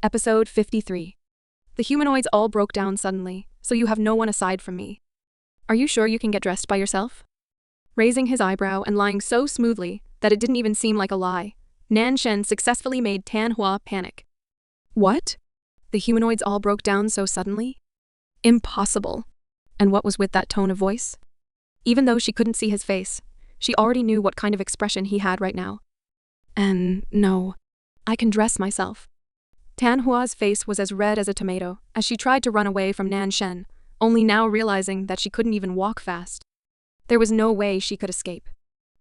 Episode 53. The humanoids all broke down suddenly, so you have no one aside from me. Are you sure you can get dressed by yourself? Raising his eyebrow and lying so smoothly that it didn't even seem like a lie, Nan Shen successfully made Tan Hua panic. What? The humanoids all broke down so suddenly? Impossible. And what was with that tone of voice? Even though she couldn't see his face, she already knew what kind of expression he had right now. No, I can dress myself. Tan Hua's face was as red as a tomato as she tried to run away from Nan Shen, only now realizing that she couldn't even walk fast. There was no way she could escape.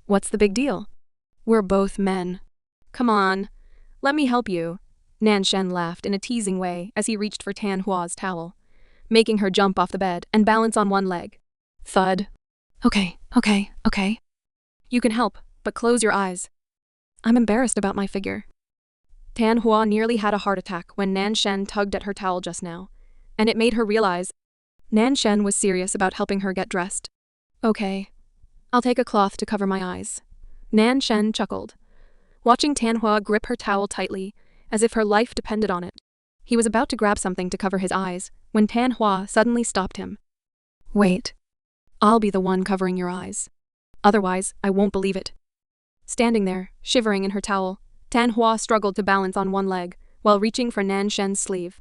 What's the big deal? We're both men. Come on, let me help you. Nan Shen laughed in a teasing way as he reached for Tan Hua's towel, making her jump off the bed and balance on one leg. Thud. Okay. You can help, but close your eyes. I'm embarrassed about my figure. Tan Hua nearly had a heart attack when Nan Shen tugged at her towel just now, and it made her realize Nan Shen was serious about helping her get dressed. Okay, I'll take a cloth to cover my eyes. Nan Shen chuckled, watching Tan Hua grip her towel tightly, as if her life depended on it. He was about to grab something to cover his eyes when Tan Hua suddenly stopped him. Wait, I'll be the one covering your eyes. Otherwise, I won't believe it. Standing there, shivering in her towel, Tan Hua struggled to balance on one leg while reaching for Nan Shen's sleeve.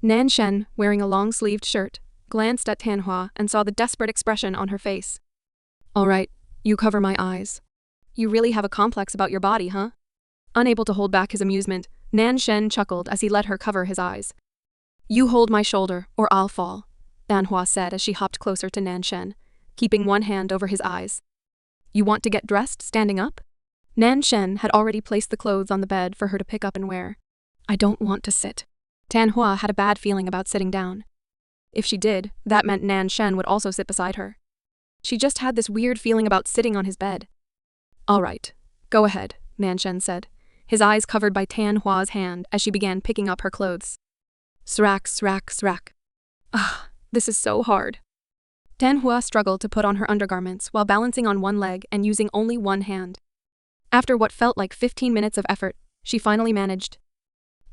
Nan Shen, wearing a long-sleeved shirt, glanced at Tan Hua and saw the desperate expression on her face. All right, you cover my eyes. You really have a complex about your body, huh? Unable to hold back his amusement, Nan Shen chuckled as he let her cover his eyes. You hold my shoulder or I'll fall, Tan Hua said as she hopped closer to Nan Shen, keeping one hand over his eyes. You want to get dressed standing up? Nan Shen had already placed the clothes on the bed for her to pick up and wear. I don't want to sit. Tan Hua had a bad feeling about sitting down. If she did, that meant Nan Shen would also sit beside her. She just had this weird feeling about sitting on his bed. All right, go ahead, Nan Shen said, his eyes covered by Tan Hua's hand as she began picking up her clothes. Srack. This is so hard. Tan Hua struggled to put on her undergarments while balancing on one leg and using only one hand. After what felt like 15 minutes of effort, she finally managed.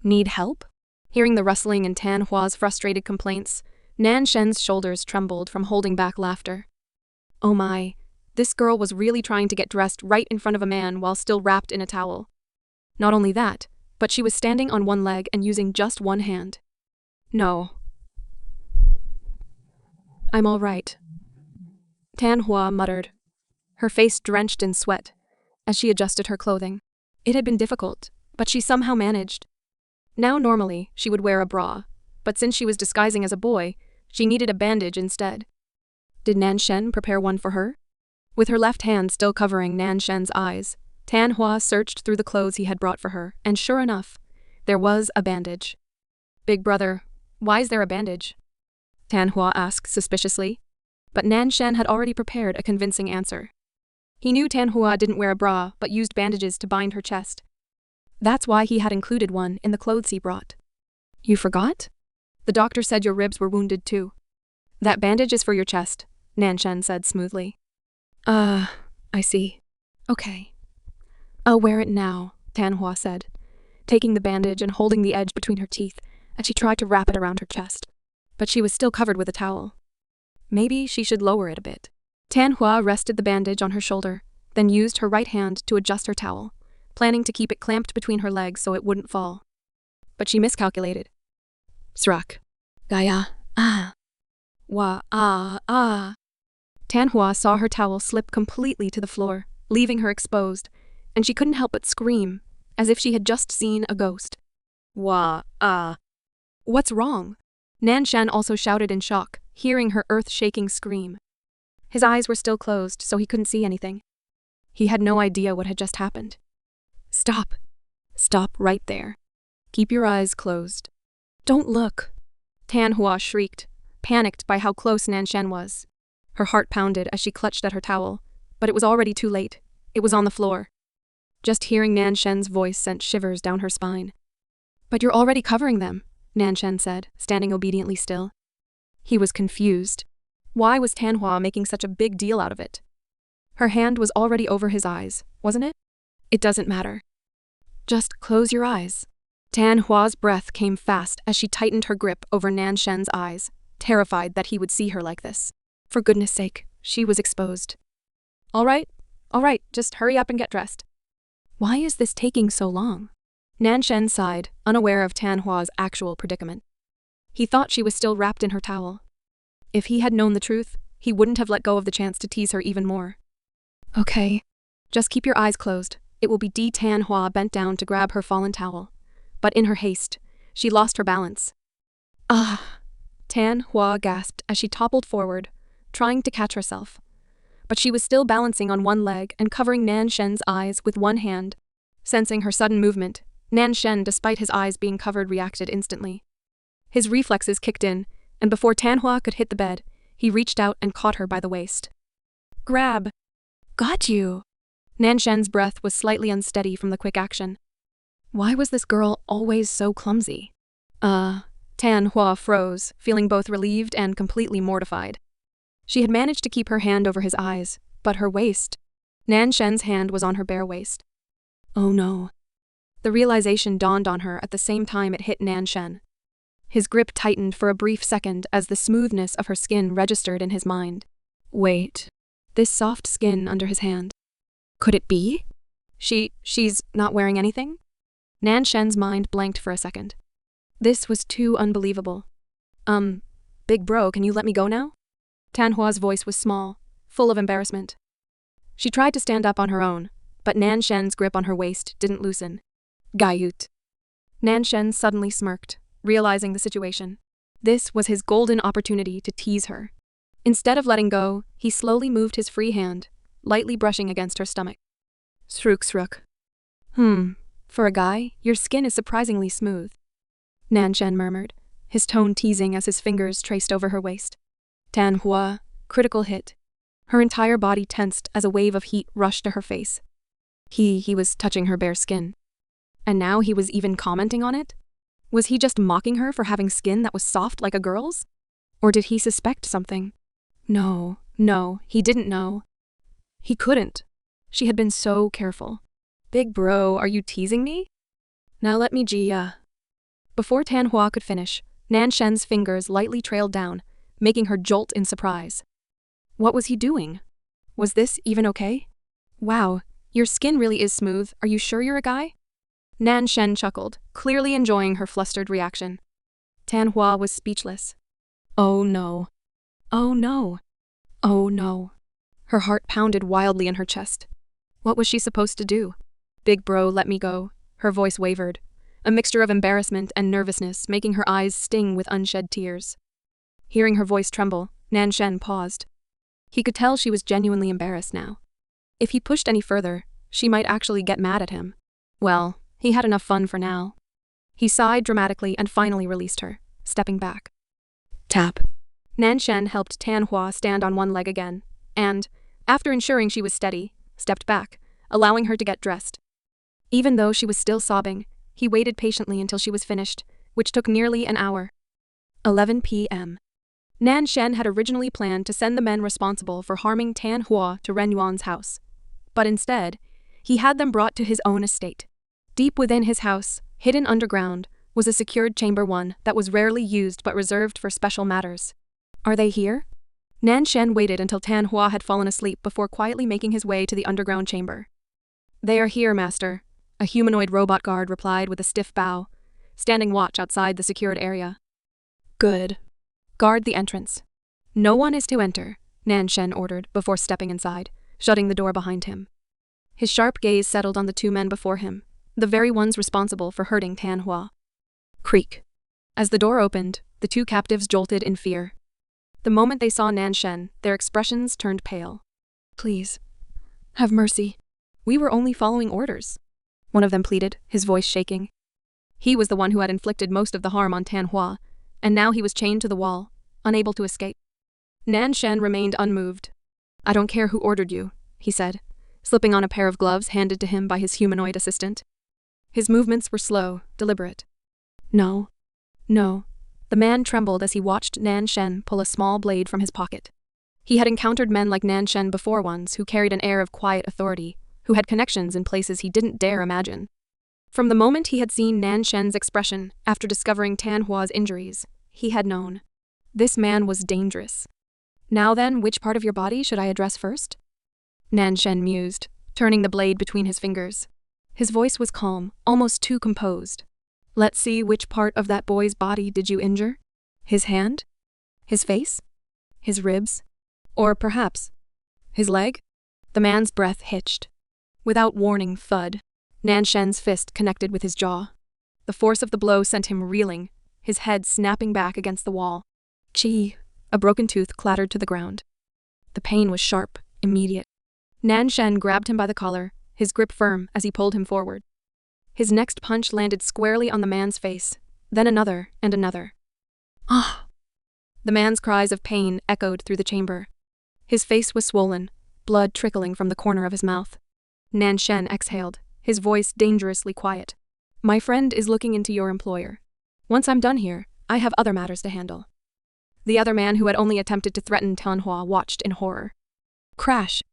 Need help? Hearing the rustling in Tan Hua's frustrated complaints, Nan Shen's shoulders trembled from holding back laughter. Oh my, this girl was really trying to get dressed right in front of a man while still wrapped in a towel. Not only that, but she was standing on one leg and using just one hand. No. I'm all right. Tan Hua muttered, her face drenched in sweat, as she adjusted her clothing. It had been difficult, but she somehow managed. Now normally, she would wear a bra, but since she was disguising as a boy, she needed a bandage instead. Did Nan Shen prepare one for her? With her left hand still covering Nan Shen's eyes, Tan Hua searched through the clothes he had brought for her, and sure enough, there was a bandage. Big brother, why is there a bandage? Tan Hua asked suspiciously, but Nan Shen had already prepared a convincing answer. He knew Tan Hua didn't wear a bra but used bandages to bind her chest. That's why he had included one in the clothes he brought. You forgot? The doctor said your ribs were wounded too. That bandage is for your chest, Nan Shen said smoothly. I see. Okay. I'll wear it now, Tan Hua said, taking the bandage and holding the edge between her teeth as she tried to wrap it around her chest. But she was still covered with a towel. Maybe she should lower it a bit. Tan Hua rested the bandage on her shoulder, then used her right hand to adjust her towel, planning to keep it clamped between her legs so it wouldn't fall. But she miscalculated. Srak. Gaya. Wa. Tan Hua saw her towel slip completely to the floor, leaving her exposed, and she couldn't help but scream, as if she had just seen a ghost. Wa. What's wrong? Nan Shen also shouted in shock, hearing her earth-shaking scream. His eyes were still closed, so he couldn't see anything. He had no idea what had just happened. Stop. Stop right there. Keep your eyes closed. Don't look. Tan Hua shrieked, panicked by how close Nan Shen was. Her heart pounded as she clutched at her towel, but it was already too late. It was on the floor. Just hearing Nan Shen's voice sent shivers down her spine. But you're already covering them, Nan Shen said, standing obediently still. He was confused. Why was Tan Hua making such a big deal out of it? Her hand was already over his eyes, wasn't it? It doesn't matter. Just close your eyes. Tan Hua's breath came fast as she tightened her grip over Nan Shen's eyes, terrified that he would see her like this. For goodness sake, she was exposed. All right, just hurry up and get dressed. Why is this taking so long? Nan Shen sighed, unaware of Tan Hua's actual predicament. He thought she was still wrapped in her towel. If he had known the truth, he wouldn't have let go of the chance to tease her even more. Okay. Just keep your eyes closed. It will be Tan Hua bent down to grab her fallen towel. But in her haste, she lost her balance. Ah! Tan Hua gasped as she toppled forward, trying to catch herself. But she was still balancing on one leg and covering Nan Shen's eyes with one hand. Sensing her sudden movement, Nan Shen, despite his eyes being covered, reacted instantly. His reflexes kicked in, and before Tan Hua could hit the bed, he reached out and caught her by the waist. Grab! Got you! Nan Shen's breath was slightly unsteady from the quick action. Why was this girl always so clumsy? Tan Hua froze, feeling both relieved and completely mortified. She had managed to keep her hand over his eyes, but her waist. Nan Shen's hand was on her bare waist. Oh no. The realization dawned on her at the same time it hit Nan Shen. His grip tightened for a brief second as the smoothness of her skin registered in his mind. Wait. This soft skin under his hand. Could it be? She's not wearing anything? Nan Shen's mind blanked for a second. This was too unbelievable. Big bro, can you let me go now? Tan Hua's voice was small, full of embarrassment. She tried to stand up on her own, but Nan Shen's grip on her waist didn't loosen. Gaiut. Nan Shen suddenly smirked, realizing the situation. This was his golden opportunity to tease her. Instead of letting go, he slowly moved his free hand, lightly brushing against her stomach. Srook. For a guy, your skin is surprisingly smooth. Nan Shen murmured, his tone teasing as his fingers traced over her waist. Tan Hua, critical hit. Her entire body tensed as a wave of heat rushed to her face. He was touching her bare skin. And now he was even commenting on it? Was he just mocking her for having skin that was soft like a girl's? Or did he suspect something? No, he didn't know. He couldn't. She had been so careful. Big bro, are you teasing me? Now let me Before Tan Hua could finish, Nan Shen's fingers lightly trailed down, making her jolt in surprise. What was he doing? Was this even okay? Wow, your skin really is smooth. Are you sure you're a guy? Nan Shen chuckled, clearly enjoying her flustered reaction. Tan Hua was speechless. Oh no. Her heart pounded wildly in her chest. What was she supposed to do? Big bro, let me go. Her voice wavered, a mixture of embarrassment and nervousness making her eyes sting with unshed tears. Hearing her voice tremble, Nan Shen paused. He could tell she was genuinely embarrassed now. If he pushed any further, she might actually get mad at him. Well, he had enough fun for now. He sighed dramatically and finally released her, stepping back. Tap. Nan Shen helped Tan Hua stand on one leg again, and, after ensuring she was steady, stepped back, allowing her to get dressed. Even though she was still sobbing, he waited patiently until she was finished, which took nearly an hour. 11 p.m. Nan Shen had originally planned to send the men responsible for harming Tan Hua to Ren Yuan's house. But instead, he had them brought to his own estate. Deep within his house, hidden underground, was a secured chamber one that was rarely used but reserved for special matters. Are they here? Nan Shen waited until Tan Hua had fallen asleep before quietly making his way to the underground chamber. They are here, master, a humanoid robot guard replied with a stiff bow, standing watch outside the secured area. Good. Guard the entrance. No one is to enter, Nan Shen ordered before stepping inside, shutting the door behind him. His sharp gaze settled on the two men before him, the very ones responsible for hurting Tan Hua. Creak. As the door opened, the two captives jolted in fear. The moment they saw Nan Shen, their expressions turned pale. Please, have mercy. We were only following orders, one of them pleaded, his voice shaking. He was the one who had inflicted most of the harm on Tan Hua, and now he was chained to the wall, unable to escape. Nan Shen remained unmoved. I don't care who ordered you, he said, slipping on a pair of gloves handed to him by his humanoid assistant. His movements were slow, deliberate. No. The man trembled as he watched Nan Shen pull a small blade from his pocket. He had encountered men like Nan Shen before once who carried an air of quiet authority, who had connections in places he didn't dare imagine. From the moment he had seen Nan Shen's expression after discovering Tan Hua's injuries, he had known. This man was dangerous. Now then, which part of your body should I address first? Nan Shen mused, turning the blade between his fingers. His voice was calm, almost too composed. Let's see, which part of that boy's body did you injure? His hand? His face? His ribs? Or perhaps his leg? The man's breath hitched. Without warning, thud. Nan Shen's fist connected with his jaw. The force of the blow sent him reeling, his head snapping back against the wall. Gee! A broken tooth clattered to the ground. The pain was sharp, immediate. Nan Shen grabbed him by the collar, his grip firm as he pulled him forward. His next punch landed squarely on the man's face, then another and another. Ah! The man's cries of pain echoed through the chamber. His face was swollen, blood trickling from the corner of his mouth. Nan Shen exhaled, his voice dangerously quiet. My friend is looking into your employer. Once I'm done here, I have other matters to handle. The other man who had only attempted to threaten Tan Hua watched in horror. Crash!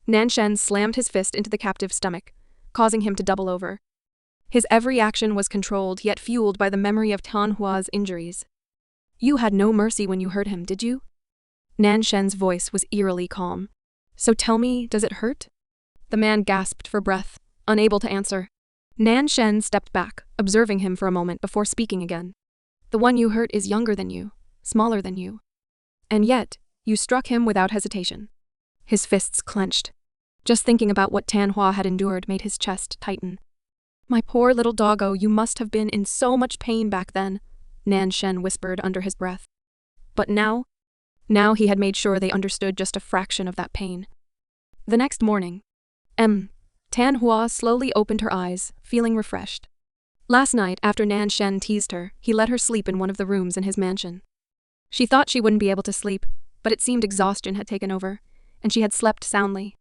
Nan Shen slammed his fist into the captive's stomach, causing him to double over. His every action was controlled yet fueled by the memory of Tan Hua's injuries. You had no mercy when you hurt him, did you? Nan Shen's voice was eerily calm. So tell me, does it hurt? The man gasped for breath, unable to answer. Nan Shen stepped back, observing him for a moment before speaking again. The one you hurt is younger than you, smaller than you. And yet, you struck him without hesitation. His fists clenched. Just thinking about what Tan Hua had endured made his chest tighten. My poor little doggo, you must have been in so much pain back then, Nan Shen whispered under his breath. But now he had made sure they understood just a fraction of that pain. The next morning, Tan Hua slowly opened her eyes, feeling refreshed. Last night, after Nan Shen teased her, he let her sleep in one of the rooms in his mansion. She thought she wouldn't be able to sleep, but it seemed exhaustion had taken over, and she had slept soundly.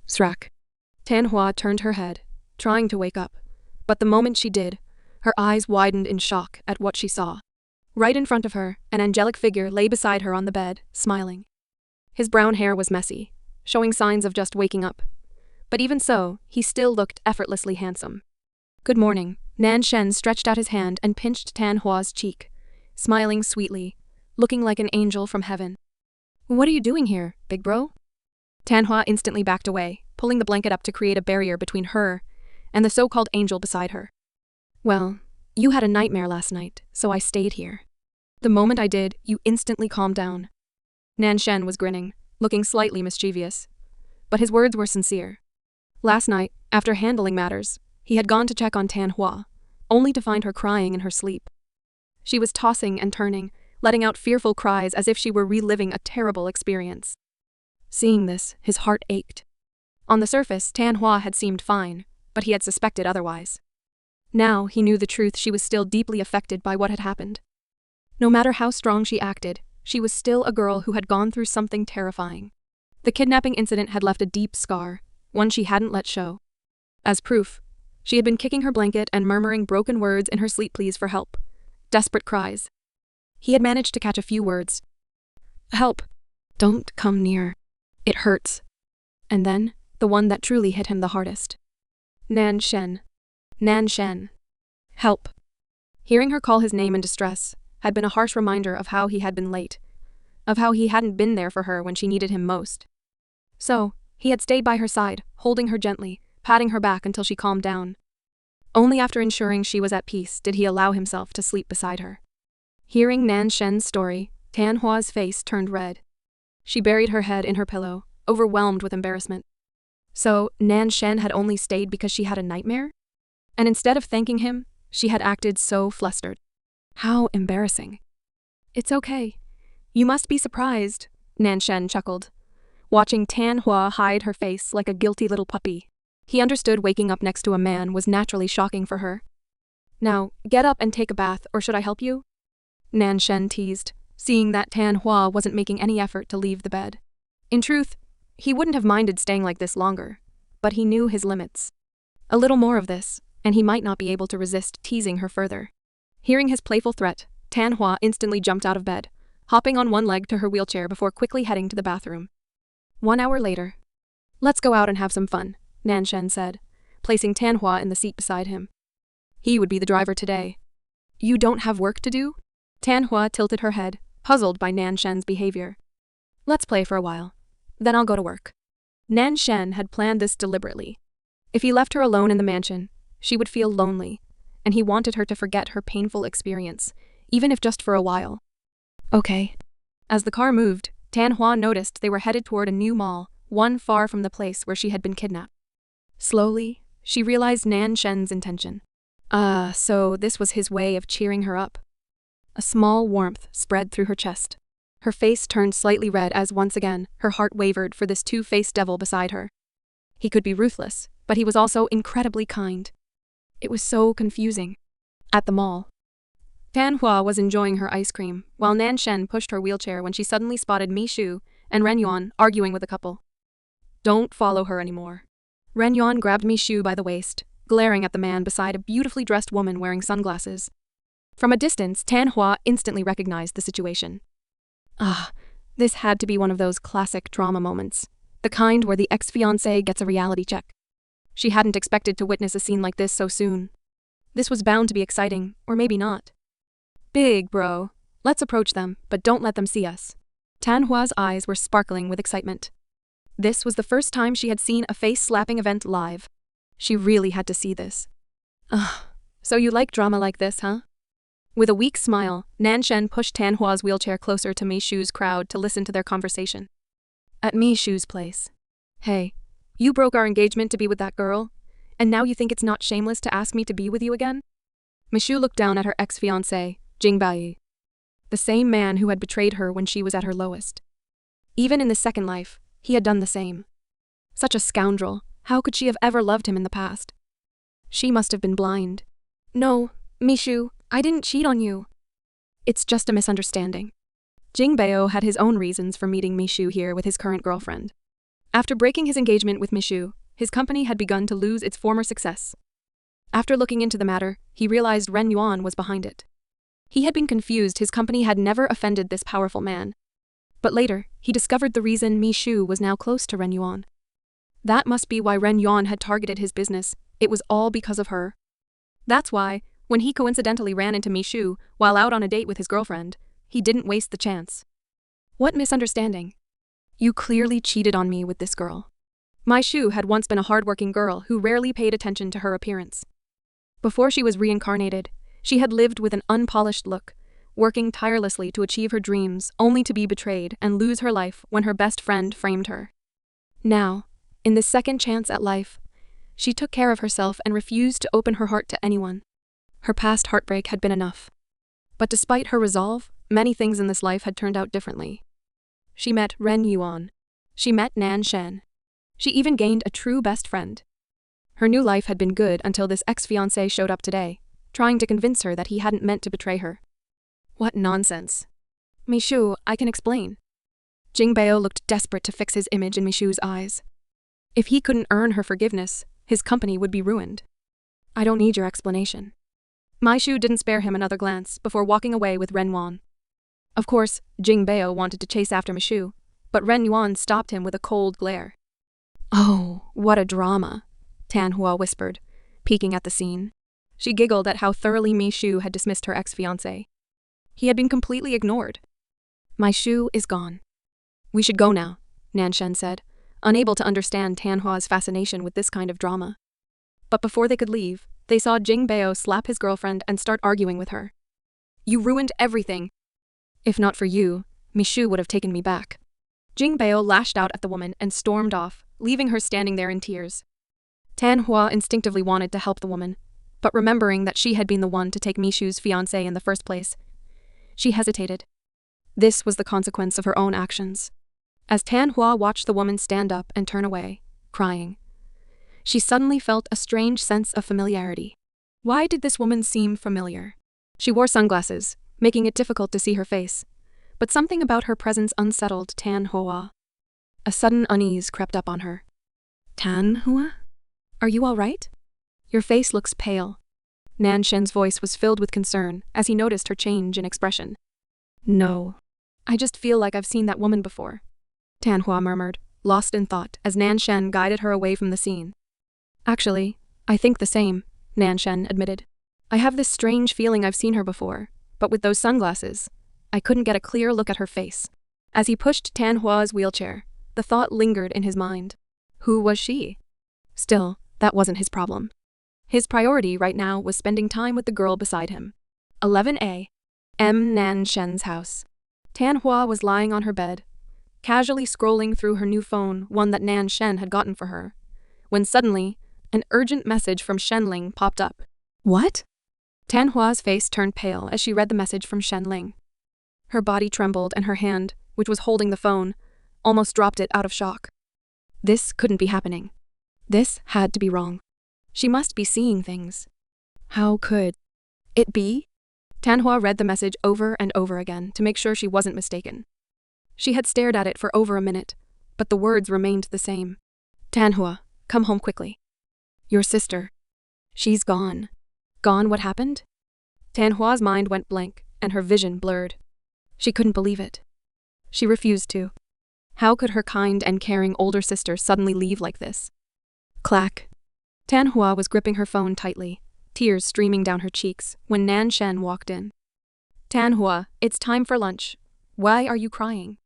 Srack. Tan Hua turned her head, trying to wake up, but the moment she did, her eyes widened in shock at what she saw. Right in front of her, an angelic figure lay beside her on the bed, smiling. His brown hair was messy, showing signs of just waking up. But even so, he still looked effortlessly handsome. Good morning. Nan Shen stretched out his hand and pinched Tan Hua's cheek, smiling sweetly, looking like an angel from heaven. What are you doing here, big bro? Tan Hua instantly backed away, pulling the blanket up to create a barrier between her and the so-called angel beside her. Well, you had a nightmare last night, so I stayed here. The moment I did, you instantly calmed down. Nan Shen was grinning, looking slightly mischievous. But his words were sincere. Last night, after handling matters, he had gone to check on Tan Hua, only to find her crying in her sleep. She was tossing and turning, letting out fearful cries as if she were reliving a terrible experience. Seeing this, his heart ached. On the surface, Tan Hua had seemed fine, but he had suspected otherwise. Now he knew the truth. She was still deeply affected by what had happened. No matter how strong she acted, she was still a girl who had gone through something terrifying. The kidnapping incident had left a deep scar, one she hadn't let show. As proof, she had been kicking her blanket and murmuring broken words in her sleep pleas for help. Desperate cries. He had managed to catch a few words. Help! Don't come near. It hurts. And then, the one that truly hit him the hardest. Nan Shen. Nan Shen. Help. Hearing her call his name in distress had been a harsh reminder of how he had been late, of how he hadn't been there for her when she needed him most. So, he had stayed by her side, holding her gently, patting her back until she calmed down. Only after ensuring she was at peace did he allow himself to sleep beside her. Hearing Nan Shen's story, Tan Hua's face turned red. She buried her head in her pillow, overwhelmed with embarrassment. So, Nan Shen had only stayed because she had a nightmare? And instead of thanking him, she had acted so flustered. How embarrassing. It's okay. You must be surprised, Nan Shen chuckled, watching Tan Hua hide her face like a guilty little puppy. He understood waking up next to a man was naturally shocking for her. Now, get up and take a bath, or should I help you? Nan Shen teased, seeing that Tan Hua wasn't making any effort to leave the bed. In truth, he wouldn't have minded staying like this longer, but he knew his limits. A little more of this, and he might not be able to resist teasing her further. Hearing his playful threat, Tan Hua instantly jumped out of bed, hopping on one leg to her wheelchair before quickly heading to the bathroom. 1 hour later. Let's go out and have some fun, Nan Shen said, placing Tan Hua in the seat beside him. He would be the driver today. You don't have work to do? Tan Hua tilted her head, puzzled by Nan Shen's behavior. Let's play for a while. Then I'll go to work. Nan Shen had planned this deliberately. If he left her alone in the mansion, she would feel lonely, and he wanted her to forget her painful experience, even if just for a while. Okay. As the car moved, Tan Hua noticed they were headed toward a new mall, one far from the place where she had been kidnapped. Slowly, she realized Nan Shen's intention. So this was his way of cheering her up. A small warmth spread through her chest. Her face turned slightly red as once again, her heart wavered for this two-faced devil beside her. He could be ruthless, but he was also incredibly kind. It was so confusing. At the mall, Tan Hua was enjoying her ice cream, while Nan Shen pushed her wheelchair when she suddenly spotted Mi Shu and Ren Yuan arguing with a couple. Don't follow her anymore. Ren Yuan grabbed Mi Shu by the waist, glaring at the man beside a beautifully dressed woman wearing sunglasses. From a distance, Tan Hua instantly recognized the situation. This had to be one of those classic drama moments, the kind where the ex-fiancé gets a reality check. She hadn't expected to witness a scene like this so soon. This was bound to be exciting, or maybe not. Big bro, let's approach them, but don't let them see us. Tan Hua's eyes were sparkling with excitement. This was the first time she had seen a face-slapping event live. She really had to see this. So you like drama like this, huh? With a weak smile, Nan Shen pushed Tan Hua's wheelchair closer to Mi Shu's crowd to listen to their conversation. At Mi Shu's place. Hey, you broke our engagement to be with that girl, and now you think it's not shameless to ask me to be with you again? Mi Shu looked down at her ex-fiancé, Jing Bai, the same man who had betrayed her when she was at her lowest. Even in the second life, he had done the same. Such a scoundrel, how could she have ever loved him in the past? She must have been blind. No, Mi Shu, I didn't cheat on you. It's just a misunderstanding. Jing Bao had his own reasons for meeting Mi Shu here with his current girlfriend. After breaking his engagement with Mi Shu, his company had begun to lose its former success. After looking into the matter, he realized Ren Yuan was behind it. He had been confused his company had never offended this powerful man. But later, he discovered the reason Mi Shu was now close to Ren Yuan. That must be why Ren Yuan had targeted his business. It was all because of her. That's why, when he coincidentally ran into Mi Shu while out on a date with his girlfriend, he didn't waste the chance. What misunderstanding? You clearly cheated on me with this girl. Mi Shu had once been a hardworking girl who rarely paid attention to her appearance. Before she was reincarnated, she had lived with an unpolished look, working tirelessly to achieve her dreams only to be betrayed and lose her life when her best friend framed her. Now, in this second chance at life, she took care of herself and refused to open her heart to anyone. Her past heartbreak had been enough. But despite her resolve, many things in this life had turned out differently. She met Ren Yuan. She met Nan Shen. She even gained a true best friend. Her new life had been good until this ex-fiancé showed up today, trying to convince her that he hadn't meant to betray her. What nonsense. Mi Shu, I can explain. Jing Bao looked desperate to fix his image in Mi Shu's eyes. If he couldn't earn her forgiveness, his company would be ruined. I don't need your explanation. Mi Shu didn't spare him another glance before walking away with Ren Yuan. Of course, Jing Bao wanted to chase after Mi Shu, but Ren Yuan stopped him with a cold glare. Oh, what a drama, Tan Hua whispered, peeking at the scene. She giggled at how thoroughly Mi Shu had dismissed her ex-fiancé. He had been completely ignored. Mi Shu is gone. We should go now, Nan Shen said, unable to understand Tan Hua's fascination with this kind of drama. But before they could leave, they saw Jing Bao slap his girlfriend and start arguing with her. You ruined everything. If not for you, Mi Shu would have taken me back. Jing Bao lashed out at the woman and stormed off, leaving her standing there in tears. Tan Hua instinctively wanted to help the woman, but remembering that she had been the one to take Mi Shu's fiancé in the first place, she hesitated. This was the consequence of her own actions. As Tan Hua watched the woman stand up and turn away, crying, she suddenly felt a strange sense of familiarity. Why did this woman seem familiar? She wore sunglasses, making it difficult to see her face, but something about her presence unsettled Tan Hua. A sudden unease crept up on her. Tan Hua? Are you all right? Your face looks pale. Nan Shen's voice was filled with concern as he noticed her change in expression. No. I just feel like I've seen that woman before, Tan Hua murmured, lost in thought as Nan Shen guided her away from the scene. Actually, I think the same, Nan Shen admitted. I have this strange feeling I've seen her before, but with those sunglasses, I couldn't get a clear look at her face. As he pushed Tan Hua's wheelchair, the thought lingered in his mind. Who was she? Still, that wasn't his problem. His priority right now was spending time with the girl beside him. 11A. M. Nan Shen's house. Tan Hua was lying on her bed, casually scrolling through her new phone, one that Nan Shen had gotten for her, when suddenly, an urgent message from Shenling popped up. What? Tan Hua's face turned pale as she read the message from Shenling. Her body trembled and her hand, which was holding the phone, almost dropped it out of shock. This couldn't be happening. This had to be wrong. She must be seeing things. How could it be? Tan Hua read the message over and over again to make sure she wasn't mistaken. She had stared at it for over a minute, but the words remained the same. Tan Hua, come home quickly. Your sister. She's gone. Gone? What happened? Tan Hua's mind went blank and her vision blurred. She couldn't believe it. She refused to. How could her kind and caring older sister suddenly leave like this? Clack. Tan Hua was gripping her phone tightly, tears streaming down her cheeks, when Nan Shen walked in. Tan Hua, it's time for lunch. Why are you crying?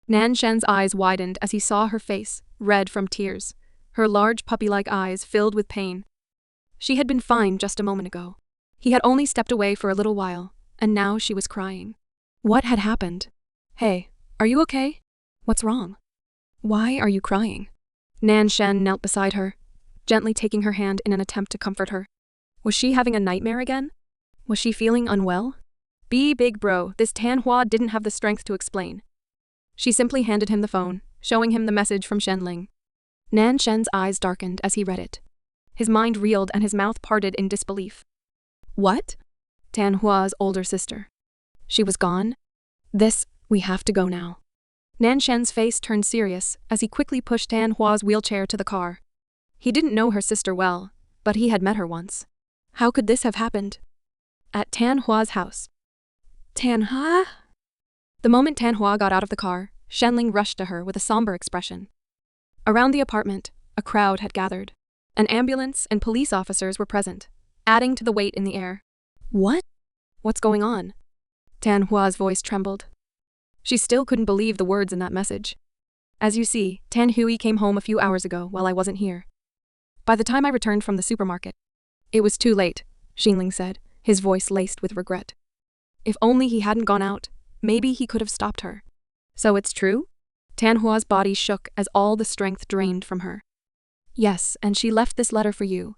Nan Shen's eyes widened as he saw her face, red from tears, her large puppy-like eyes filled with pain. She had been fine just a moment ago. He had only stepped away for a little while, and now she was crying. What had happened? Hey, are you okay? What's wrong? Why are you crying? Nan Shen knelt beside her, gently taking her hand in an attempt to comfort her. Was she having a nightmare again? Was she feeling unwell? Big bro, this Tan Hua didn't have the strength to explain. She simply handed him the phone, showing him the message from Shenling. Nan Shen's eyes darkened as he read it. His mind reeled and his mouth parted in disbelief. What? Tan Hua's older sister. She was gone? We have to go now. Nan Shen's face turned serious as he quickly pushed Tan Hua's wheelchair to the car. He didn't know her sister well, but he had met her once. How could this have happened? At Tan Hua's house. Tan Hua? The moment Tan Hua got out of the car, Shenling rushed to her with a somber expression. Around the apartment, a crowd had gathered. An ambulance and police officers were present, adding to the weight in the air. What? What's going on? Tan Hua's voice trembled. She still couldn't believe the words in that message. As you see, Tan Hui came home a few hours ago while I wasn't here. By the time I returned from the supermarket, it was too late, Shenling said, his voice laced with regret. If only he hadn't gone out, maybe he could have stopped her. So it's true? Tan Hua's body shook as all the strength drained from her. Yes, and she left this letter for you.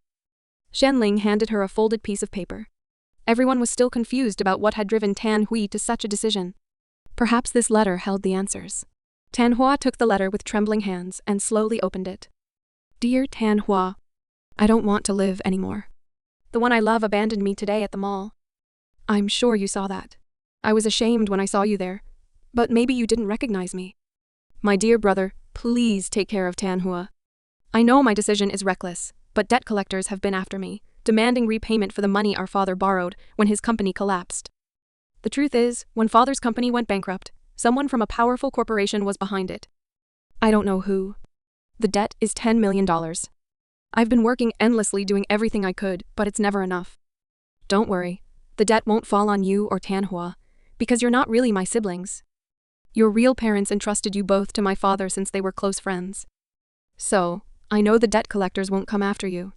Shenling handed her a folded piece of paper. Everyone was still confused about what had driven Tan Hui to such a decision. Perhaps this letter held the answers. Tan Hua took the letter with trembling hands and slowly opened it. Dear Tan Hua, I don't want to live anymore. The one I love abandoned me today at the mall. I'm sure you saw that. I was ashamed when I saw you there, but maybe you didn't recognize me. My dear brother, please take care of Tan Hua. I know my decision is reckless, but debt collectors have been after me, demanding repayment for the money our father borrowed when his company collapsed. The truth is, when father's company went bankrupt, someone from a powerful corporation was behind it. I don't know who. The debt is $10 million. I've been working endlessly doing everything I could, but it's never enough. Don't worry, the debt won't fall on you or Tan Hua, because you're not really my siblings. Your real parents entrusted you both to my father since they were close friends. So, I know the debt collectors won't come after you.